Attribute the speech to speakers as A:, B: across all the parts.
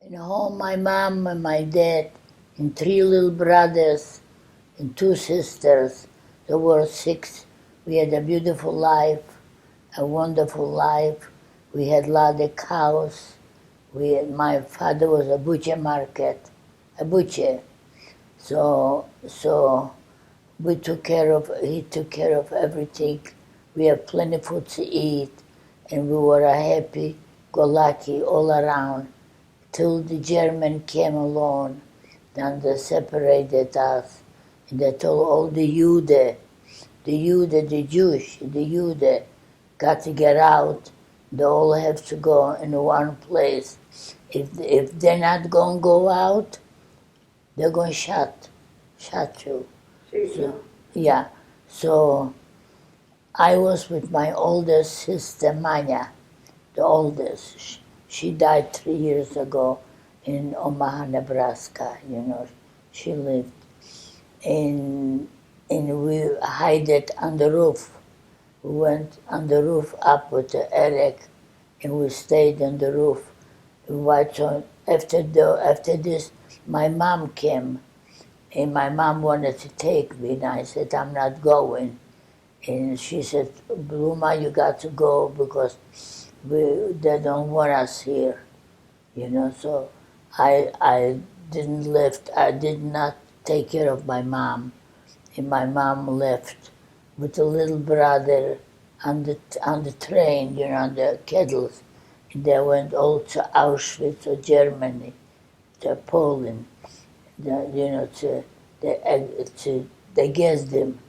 A: In home, my mom and my dad, and three little brothers, and two sisters. There were six. We had a beautiful life, a wonderful life. We had a lot of cows. My father was a butcher market, a butcher. So he took care of everything. We had plenty of food to eat, and we were happy-go-lucky all around. Till the German came along, then they separated us, and they told all the Jewish, got to get out. They all have to go in one place. If they're not going to go out, they're going to shut you. So, yeah. So I was with my oldest sister, Maya, the oldest. She died 3 years ago in Omaha, Nebraska. She lived. And we hid on the roof. We went on the roof up with Eric, and we stayed on the roof. After this, my mom came, and my mom wanted to take me, and I said, I'm not going. And she said, Bluma, you got to go because they don't want us here. So I didn't lift. I did not take care of my mom. And my mom left with a little brother on the train, on the kettles. And they went all to Auschwitz or Germany, to Poland, they gassed them.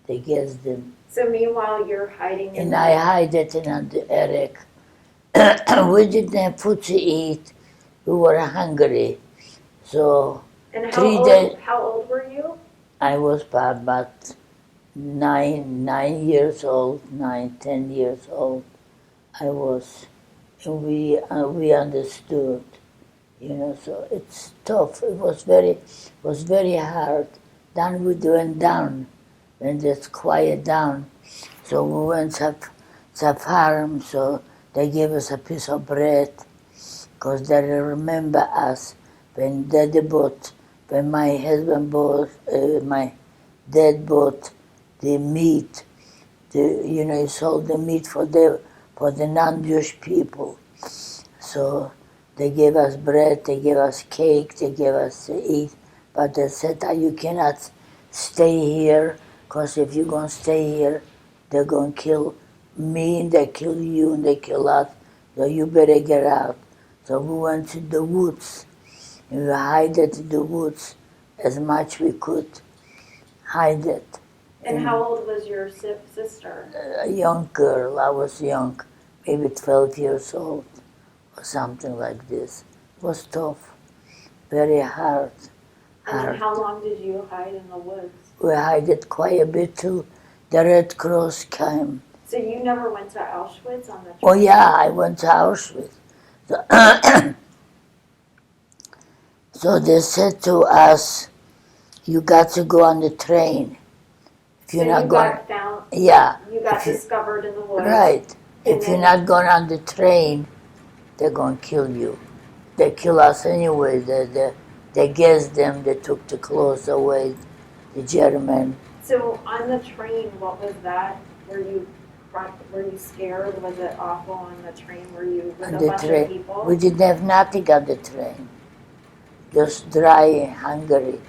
A: They gassed them.
B: So meanwhile, you're hiding in
A: And I hid it in the Eric. We didn't have food to eat. We were hungry. So
B: And
A: 3 days.
B: How old were you?
A: I was about 9 years old, 10 years old. I was, and we understood, So it's tough. It was very hard. Then we went down, and it's quiet down. So we went to the farm. So they gave us a piece of bread, because they remember us when my husband bought, my dad bought the meat. He sold the meat for the non-Jewish people. So they gave us bread, they gave us cake, they gave us to eat. But they said that you cannot stay here, because if you're going to stay here, they're going to kill me, and they kill you, and they kill us. So you better get out. So we went to the woods, and we hid it in the woods as much we could. Hide it.
B: And how old was your sister?
A: A young girl. I was young, maybe 12 years old or something like this. It was tough, very hard.
B: And how long did you hide in the woods?
A: We hid it quite a bit till the Red Cross came.
B: So you never went to Auschwitz on the train?
A: Oh yeah, I went to Auschwitz. So they said to us, you got to go on the train. If you're not going, yeah.
B: You got discovered in the woods.
A: Right. If you're not going on the train, they're going to kill you. They kill us anyway. They gassed them. They took the clothes away, the German.
B: So on the train, what was that? Were you scared? Was it awful on the train? Were you with a bunch of people?
A: We didn't have nothing on the train. Just dry, hungry.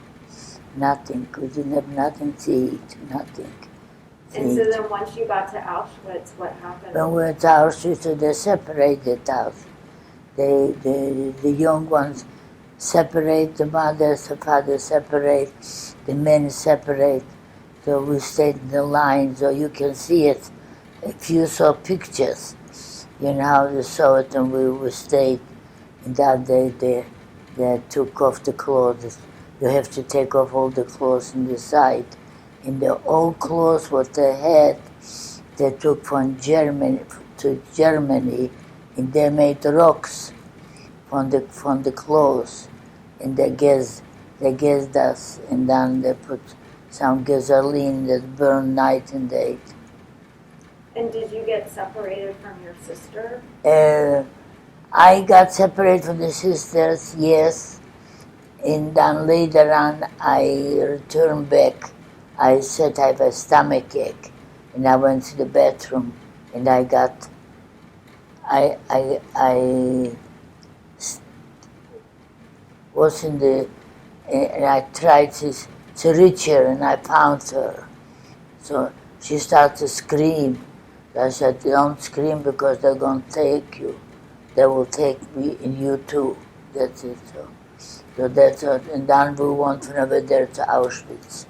A: Nothing. We didn't have nothing to eat. Nothing.
B: And so then once you got to Auschwitz, what happened?
A: When we went to Auschwitz, they separated us. The young ones separate, the mothers, the fathers separate, the men separate. So we stayed in the line, so you can see it. If you saw pictures, how they saw it, and we stayed. And that they took off the clothes. You have to take off all the clothes on the side. And the old clothes what they had, they took from Germany to Germany, and they made rocks from the clothes, and they gassed us, and then they put some gasoline that burned night and day.
B: And did you get separated from your sister?
A: I got separated from the sisters, yes, and then later on I returned back. I said I have a stomach ache, and I went to the bathroom, and I was in the, and I tried to reach her, and I found her. So she started to scream. I said, don't scream because they're going to take you. They will take me and you too. That's it. So that's it. And then we went from over there to Auschwitz.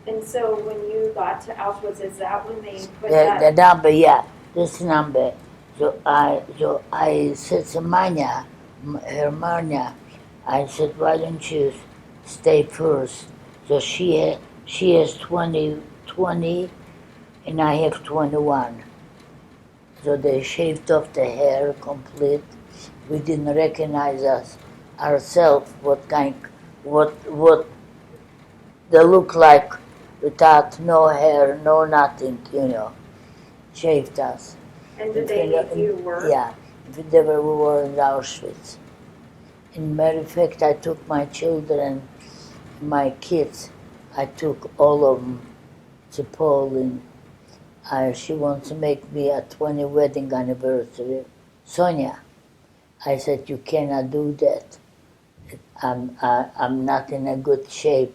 B: And so when you got to Auschwitz, is that when they put
A: The number, yeah, this number. So I said to Manya, Hermania, I said, why don't you stay first? So she has 20, and I have 21. So they shaved off the hair complete. We didn't recognize ourselves, what they look like without no hair, no nothing, shaved us.
B: And did they make you work?
A: Yeah, we were in Auschwitz. In matter of fact, I took my children, my kids, I took all of them to Poland. She wants to make me a 20 wedding anniversary. Sonia, I said, you cannot do that. I'm not in a good shape.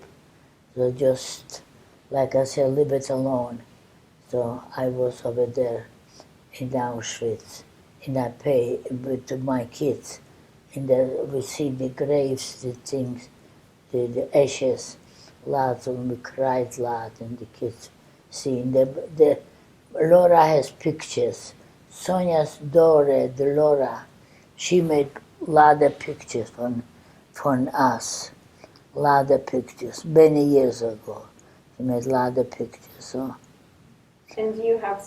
A: So just, like I said, leave it alone. So I was over there in Auschwitz, and I pay to my kids. And we see the graves, the things, the ashes, lots of them. We cried a lot, and the kids see. Laura has pictures. Sonia's daughter, the Laura, she made a lot of pictures from us. A lot of pictures, many years ago. She made a lot of pictures. So.
B: And do you have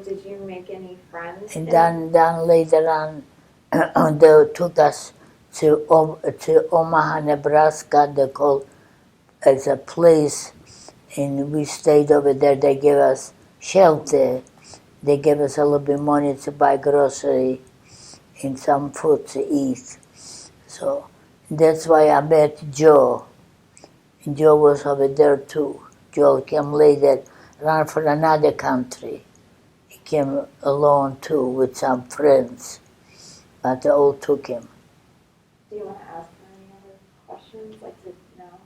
B: did you make any friends?
A: And then later on, they took us to Omaha, Nebraska. They called as a place, and we stayed over there. They gave us shelter. They gave us a little bit of money to buy grocery and some food to eat. So that's why I met Joe. And Joe was over there too. Joe came later, ran for another country. He came alone too with some friends, but they all took him.
B: Do you want to ask her any other questions, to know?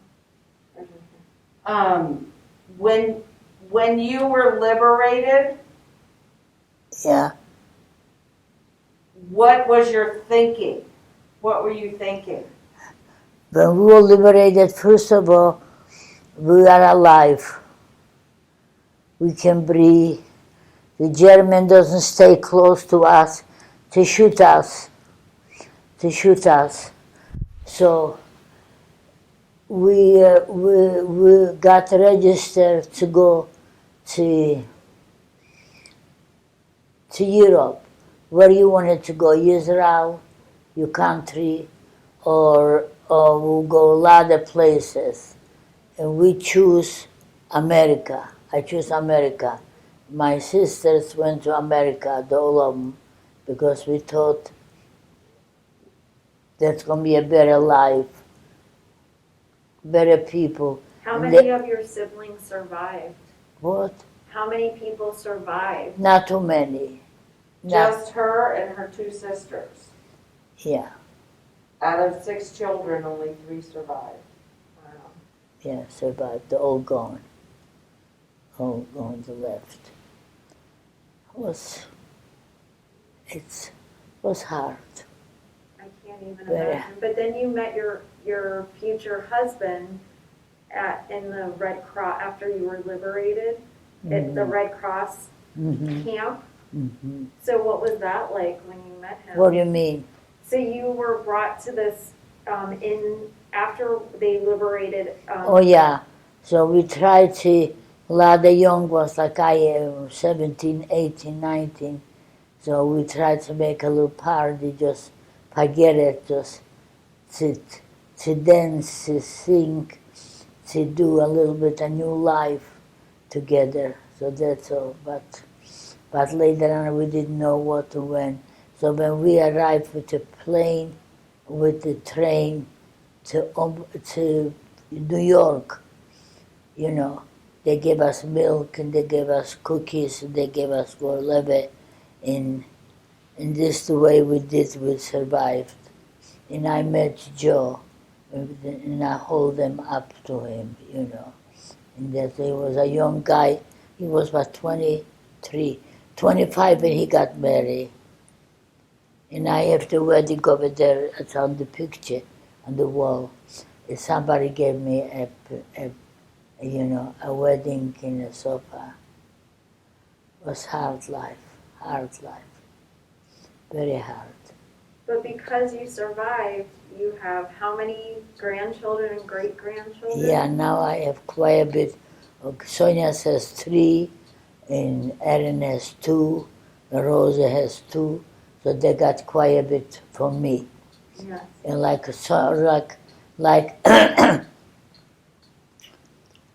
C: When you were liberated,
A: Yeah.
C: what was your thinking? What were you thinking?
A: When we were liberated, first of all, we are alive. We can breathe. The German doesn't stay close to us to shoot us. So we got registered to go to Europe. Where you wanted to go, Israel, your country, or we'll go a lot of places. And we choose America. I choose America. My sisters went to America, all of them, because we thought that's going to be a better life, better people.
B: How many of your siblings survived?
A: What?
B: How many people survived?
A: Not too many.
C: Just her and her two sisters.
A: Yeah.
C: Out of 6 children, only 3 survived. Wow.
A: Yeah, survived. They're all gone. All gone to left. It was hard.
B: I can't even imagine. But then you met your future husband in the Red Cross after you were liberated at the Red Cross camp.
A: Mm-hmm.
B: So what was that like when you met him?
A: What do you mean?
B: So you were brought to this after they liberated.
A: Oh yeah. So we tried to. A lot of young ones like I am, 17, 18, 19. So we tried to make a little party, just forget it, just to dance, to sing, to do a little bit of new life together. So that's all. But later on we didn't know what to when. So when we arrived with the plane, with the train to New York, you know, they gave us milk and they gave us cookies and they gave us whatever. And this the way we survived. And I met Joe, and I hold them up to him, you know. And that he was a young guy. He was about 23, 25 when he got married. And I have the wedding over there. It's on the picture on the wall. And somebody gave me a wedding in a sofa. It was hard life, very hard.
B: But because you survived, you have how many grandchildren and great-grandchildren?
A: Yeah, now I have quite a bit. Sonia has 3, and Erin has 2, and Rosa has 2, so they got quite a bit from me.
B: Yes.
A: And like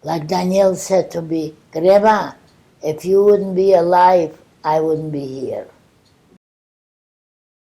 A: like Danielle said to me, Grandma, if you wouldn't be alive, I wouldn't be here.